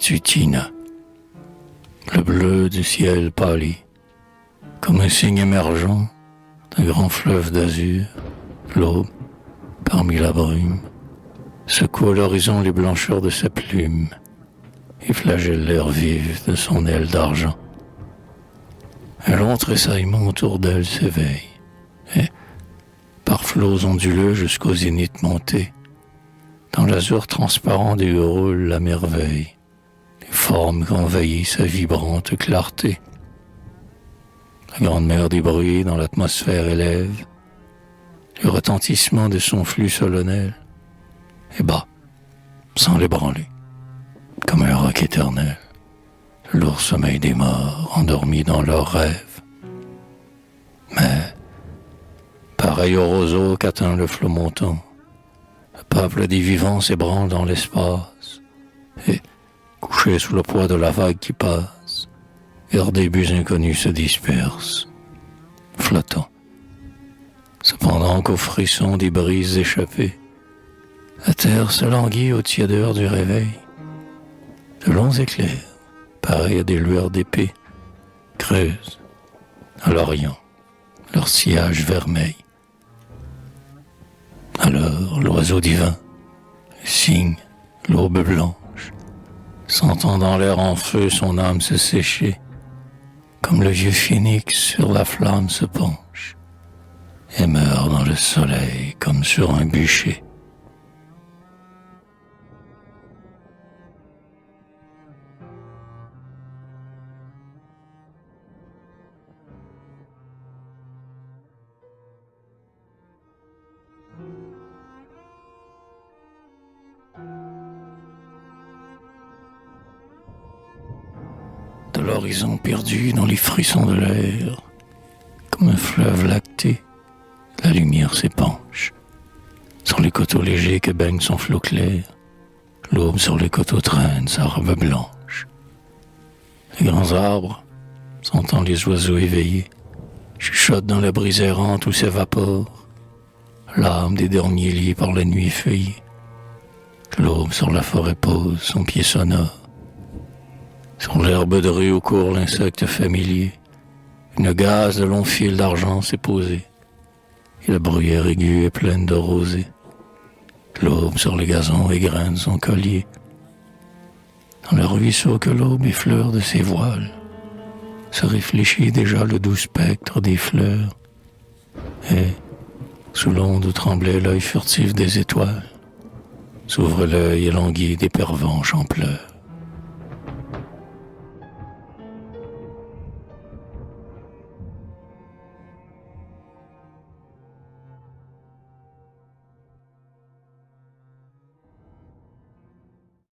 matutina. Le bleu du ciel pâlit, comme un signe émergent d'un grand fleuve d'azur. L'aube, parmi la brume, secoue à l'horizon les blancheurs de sa plume et flagelle l'air vif de son aile d'argent. Un long tressaillement autour d'elle s'éveille, et, par flots onduleux jusqu'au zénith monté, dans l'azur transparent des roule la merveille, les formes qu'envahit sa vibrante clarté. La grande mer des bruits dans l'atmosphère élève le retentissement de son flux solennel, et bas, sans l'ébranler, comme un roc éternel, le lourd sommeil des morts endormis dans leurs rêves. Mais, pareil au roseau qu'atteint le flot montant, le peuple des vivants s'ébranle dans l'espace, et, couché sous le poids de la vague qui passe, vers des buts inconnus se dispersent, flottant. Cependant qu'au frisson des brises échappées, la terre se languit aux tiédeurs du réveil. De longs éclairs, pareils à des lueurs d'épée, creusent, à l'orient, leur sillage vermeil. Alors l'oiseau divin, le cygne, l'aube blanche, sentant dans l'air en feu son âme se sécher, comme le vieux phénix sur la flamme se penche, et meurt dans le soleil comme sur un bûcher. De l'horizon perdu dans les frissons de l'air, comme un fleuve lacté, la lumière s'épanche. Sur les coteaux légers que baigne son flot clair, l'aube sur les coteaux traîne sa robe blanche. Les grands arbres, sentant les oiseaux éveillés, chuchotent dans la brise errante où s'évapore l'âme des derniers lits par la nuit effeuillée. L'aube sur la forêt pose son pied sonore. Sur l'herbe de rue où court l'insecte familier, une gaze de longs fils d'argent s'est posée, et la bruyère aiguë est pleine de rosée. L'aube sur les gazons égrène son collier. Dans le ruisseau que l'aube effleure de ses voiles, se réfléchit déjà le doux spectre des fleurs, et, sous l'onde où tremblait l'œil furtif des étoiles, s'ouvre l'œil élangui des pervenches en pleurs.